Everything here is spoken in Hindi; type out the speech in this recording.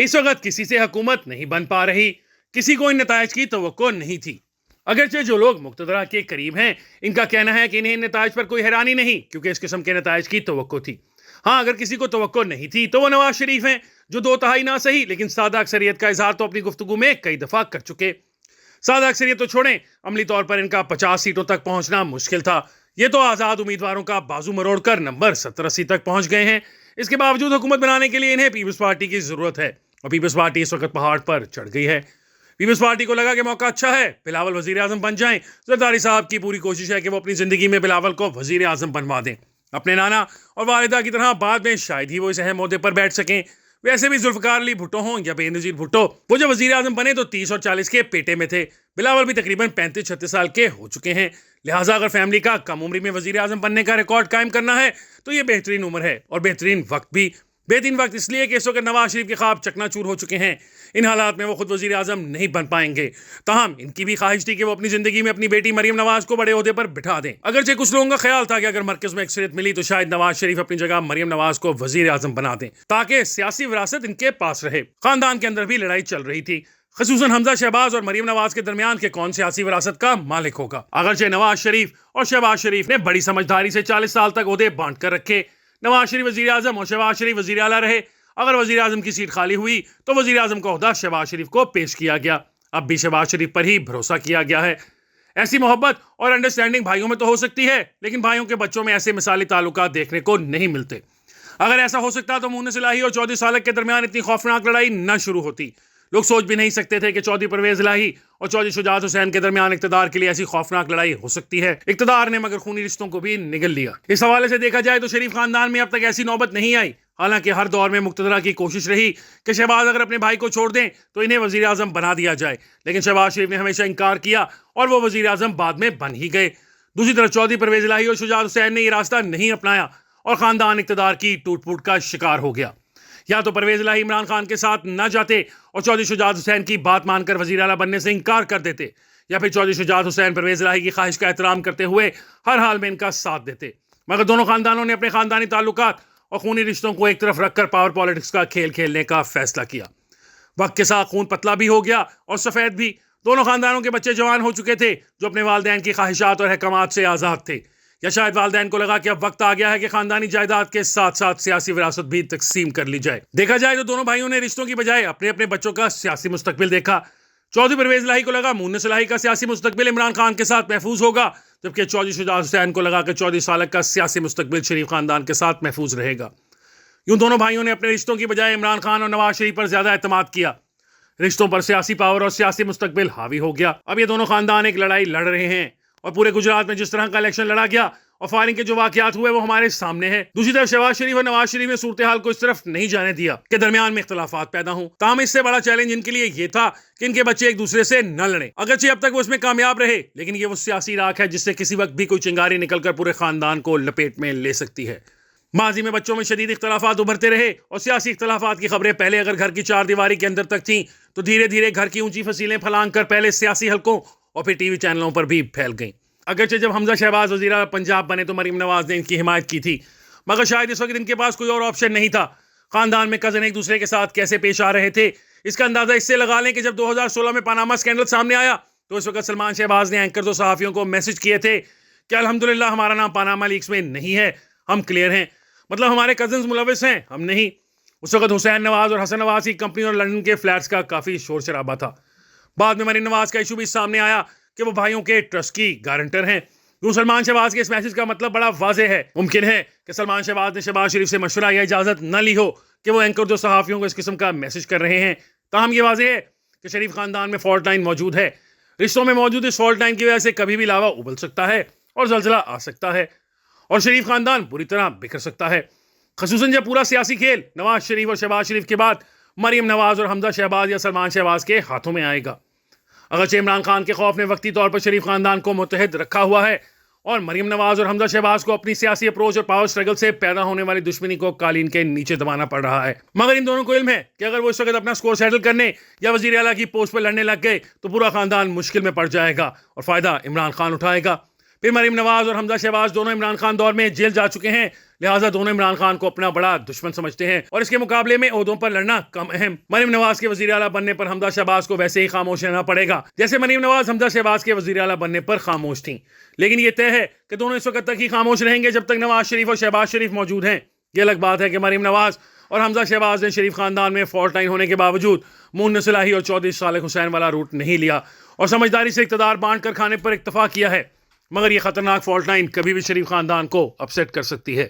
इस वक्त किसी से हुकूमत नहीं बन पा रही, किसी को इन नतायज की तवक्को नहीं थी। अगरचे जो लोग मुक्तदरा के करीब हैं, इनका कहना है कि इन्हें इन नतायज पर कोई हैरानी नहीं, क्योंकि इस किस्म के नतायज की तवक्को थी। हाँ, अगर किसी को तवक्को नहीं थी तो वो नवाज शरीफ हैं, जो दो तिहाई ना सही लेकिन सादा अक्सरियत का इजहार तो अपनी गुफ्तगू में कई दफा कर चुके। सादा अक्सरियत तो छोड़ें, अमली तौर पर इनका 50 सीटों तक पहुंचना मुश्किल था। ये तो आज़ाद उम्मीदवारों का बाजू मरोड़कर नंबर 70-80 तक पहुंच गए हैं। इसके बावजूद हुकूमत बनाने के लिए इन्हें पीपल्स पार्टी की जरूरत है, और पीपल्स पार्टी इस वक्त पहाड़ पर चढ़ गई है। पीपल्स पार्टी को लगा कि मौका अच्छा है, बिलावल वजीर आजम बन जाएं। जरदारी साहब की पूरी कोशिश है कि वो अपनी जिंदगी में बिलावल को वजीर आजम बनवा दें, अपने नाना और वालिदा की तरह बाद में शायद ही वो इस अहम ओहदे पर बैठ सकें। वैसे भी जुल्फकार अली भुट्टो हों या बेनजीर भुट्टो, वो जब वजीर आजम बने तो 30 और 40 के पेटे में थे। बिलावल भी तकरीबन 35-36 साल के हो चुके हैं। लिहाजा अगर फैमिली का कम उम्र में वजीर आजम बनने का रिकॉर्ड कायम करना है तो ये बेहतरीन उम्र है, और बेहतरीन वक्त भी। बेहतरीन वक्त इसलिए कि इस वक्त नवाज शरीफ के ख्वाब चकनाचूर हो चुके हैं। इन हालात में वो खुद वजीर आजम नहीं बन पाएंगे। ताहम इनकी भी ख्वाहिश थी कि वो अपनी जिंदगी में अपनी बेटी मरियम नवाज को बड़े ओहदे पर बिठा दें। अगरचे कुछ लोगों का ख्याल था कि अगर मरकज में अक्सरियत मिली तो शायद नवाज शरीफ अपनी जगह मरियम नवाज को वजीर आजम बना दें, ताकि सियासी विरासत इनके पास रहे। खानदान के अंदर भी लड़ाई चल रही थी, खसूसन हमजा शहबाज और मरियम नवाज के दरमियान के कौन सियासी विरासत का मालिक होगा। अगरचे नवाज शरीफ और शहबाज शरीफ ने बड़ी समझदारी से 40 साल तक ओहदे बांट कर रखे। नवाज शरीफ वजीर आजम और शहबाज शरीफ वजीर आला रहे। अगर वजीर आजम की सीट खाली हुई तो वजीर आजम का ओहदा शहबाज शरीफ को पेश किया गया। अब भी शहबाज शरीफ पर ही भरोसा किया गया है। ऐसी मोहब्बत और अंडरस्टैंडिंग भाइयों में तो हो सकती है, लेकिन भाइयों के बच्चों में ऐसे मिसाली ताल्लुकात देखने को नहीं मिलते। अगर ऐसा हो सकता तो मुन्नस इलाही और चौधरी सालक के दरमियान इतनी खौफनाक लड़ाई न शुरू होती। लोग सोच भी नहीं सकते थे कि चौधरी परवेज इलाही और चौधरी शुजात हुसैन के दरमियान इक्तदार के लिए ऐसी खौफनाक लड़ाई हो सकती है। इक्तदार ने मगर खूनी रिश्तों को भी निगल लिया। इस हवाले से देखा जाए तो शरीफ खानदान में अब तक ऐसी नौबत नहीं आई। हालांकि हर दौर में मुक्तदरा की कोशिश रही कि शहबाज अगर अपने भाई को छोड़ दें तो इन्हें वजीर आजम बना दिया जाए, लेकिन शहबाज शरीफ ने हमेशा इनकार किया और वो वजीर आजम बाद में बन ही गए। दूसरी तरफ चौधरी परवेज इलाही और शुजात हुसैन ने यह रास्ता नहीं अपनाया और खानदान इक्तदार की टूट फूट का शिकार हो गया। या तो परवेज इलाही इमरान खान के साथ न जाते और चौधरी शुजात हुसैन की बात मानकर वजीर आला बनने से इनकार कर देते, या फिर चौधरी शुजात हुसैन परवेज इलाही की ख्वाहिश का एहतराम करते हुए हर हाल में इनका साथ देते। मगर दोनों खानदानों ने अपने खानदानी ताल्लुकात और खूनी रिश्तों को एक तरफ रखकर पावर पॉलिटिक्स का खेल खेलने का फैसला किया। वक्त के साथ खून पतला भी हो गया और सफेद भी। दोनों खानदानों के बच्चे जवान हो चुके थे जो अपने वालिदैन की ख्वाहिशात और अहकामात से आज़ाद थे, या शायद वालिदैन को लगा कि अब वक्त आ गया है कि खानदानी जायदाद के साथ साथ सियासी विरासत भी तकसीम कर ली जाए। देखा जाए तो दोनों भाइयों ने रिश्तों की बजाय अपने अपने बच्चों का सियासी मुस्तकबिल देखा। चौधरी परवेज इलाही को लगा मुन्नस इलाही का सियासी मुस्तकबिल इमरान खान के साथ महफूज होगा, जबकि चौधरी शुजात हुसैन को लगा कि चौधरी सालक का सियासी मुस्तकबिल शरीफ खानदान के साथ महफूज रहेगा। यूं दोनों भाइयों ने अपने रिश्तों की बजाय इमरान खान और नवाज शरीफ पर ज्यादा एतमाद किया। रिश्तों पर सियासी पावर और सियासी मुस्तकबिल हावी हो गया। अब ये दोनों खानदान एक लड़ाई लड़ रहे हैं, और पूरे गुजरात में जिस तरह का इलेक्शन लड़ा गया और फायरिंग के जो वाकयात हुए वो हमारे सामने है। दूसरी तरफ शहबाज शरीफ और नवाज शरीफ ने सूरत हाल को इस तरफ नहीं जाने दिया कि दरमियान में इख्तलाफात पैदा हों। ताहम इससे बड़ा चैलेंज इनके लिए ये था कि इनके बच्चे एक दूसरे से न लड़े। अगरचे अब तक वो इसमें कामयाब रहे, लेकिन ये वो सियासी राख है जिससे किसी वक्त भी कोई चिंगारी निकलकर पूरे खानदान को लपेट में ले सकती है। माजी में बच्चों में शदीद इख्तलाफात उभरते रहे, और सियासी इख्तलाफात की खबरें पहले अगर घर की चार दीवारी के अंदर तक थीं तो धीरे धीरे घर की ऊंची फसीलें फलांग कर पहले सियासी हलकों और फिर टीवी चैनलों पर भी फैल गईं। अगरचे जब हमजा शहबाज वजीर पंजाब बने तो मरीम नवाज ने इनकी हिमायत की थी, मगर शायद इस वक्त इनके पास कोई और ऑप्शन नहीं था। खानदान में कजन एक दूसरे के साथ कैसे पेश आ रहे थे इसका अंदाजा इससे लगा लें कि जब 2016 में पनामा स्कैंडल सामने आया तो इस वक्त सलमान शहबाज ने एंकर दो सहाफियों को मैसेज किए थे कि अल्हम्दुलिल्लाह हमारा नाम पनामा लीक्स में नहीं है, हम क्लियर हैं, मतलब हमारे कजन्स मुलविस हैं, हम नहीं। उस वक्त हुसैन नवाज और हसन नवाज की कंपनी और लंदन के फ्लैट्स का काफ़ी शोर शराबा था। बाद में मरीम नवाज का इशू भी सामने आया कि वो भाइयों के ट्रस्ट की गारंटर हैं। यूं सलमान शहबाज के इस मैसेज का मतलब बड़ा वाज़ेह है। मुमकिन है कि सलमान शहबाज ने शहबाज शरीफ से मशवरा या इजाज़त न ली हो कि वो एंकर दो सहाफ़ियों को इस किस्म का मैसेज कर रहे हैं। ताहम ये वाज़ेह है कि शरीफ खानदान में फॉल्ट लाइन मौजूद है। रिश्तों में मौजूद इस फॉल्ट लाइन की वजह से कभी भी लावा उबल सकता है और जलजला आ सकता है, और शरीफ खानदान बुरी तरह बिखर सकता है। खसूसन जब पूरा सियासी खेल नवाज शरीफ और शहबाज शरीफ के बाद मरीम नवाज और हमजा शहबाज या सलमान शहबाज के हाथों में आएगा। अगरचे इमरान खान के खौफ ने वक्ती तौर पर शरीफ खानदान को मुतहद रखा हुआ है, और मरीम नवाज और हमजा शहबाज को अपनी सियासी अप्रोच और पावर स्ट्रगल से पैदा होने वाली दुश्मनी को कालीन के नीचे दबाना पड़ रहा है। मगर इन दोनों को इल्म है कि अगर वो इस वक्त अपना स्कोर सेटल करने या वजीर आला की पोस्ट पर लड़ने लग गए तो पूरा खानदान मुश्किल में पड़ जाएगा और फायदा इमरान खान उठाएगा। फिर मरीम नवाज और हमजा शहबाज दोनों इमरान खान दौर में जेल जा चुके हैं, लिहाजा दोनों इमरान खान को अपना बड़ा दुश्मन समझते हैं और इसके मुकाबले में ओहदों पर लड़ना कम अहम। मरीम नवाज के वजीर आला बनने पर हमजा शहबाज को वैसे ही खामोश रहना पड़ेगा जैसे मरीम नवाज हमजा शहबाज के वजीर आला बनने पर खामोश थी। लेकिन यह तय है कि दोनों इस वक्त तक ही खामोश रहेंगे जब तक नवाज शरीफ और शहबाज शरीफ मौजूद हैं। यह अलग बात है कि मरीम नवाज और हमजा शहबाज ने शरीफ खानदान में फॉल्ट लाइन होने के बावजूद मुन्ना सलाही और चौधरी सालेह हुसैन वाला रूट नहीं लिया और समझदारी से इक़्तिदार बांट कर खाने पर इत्तफाक किया है। मगर यह खतरनाक फॉल्ट लाइन कभी भी शरीफ खानदान को अपसेट कर सकती है।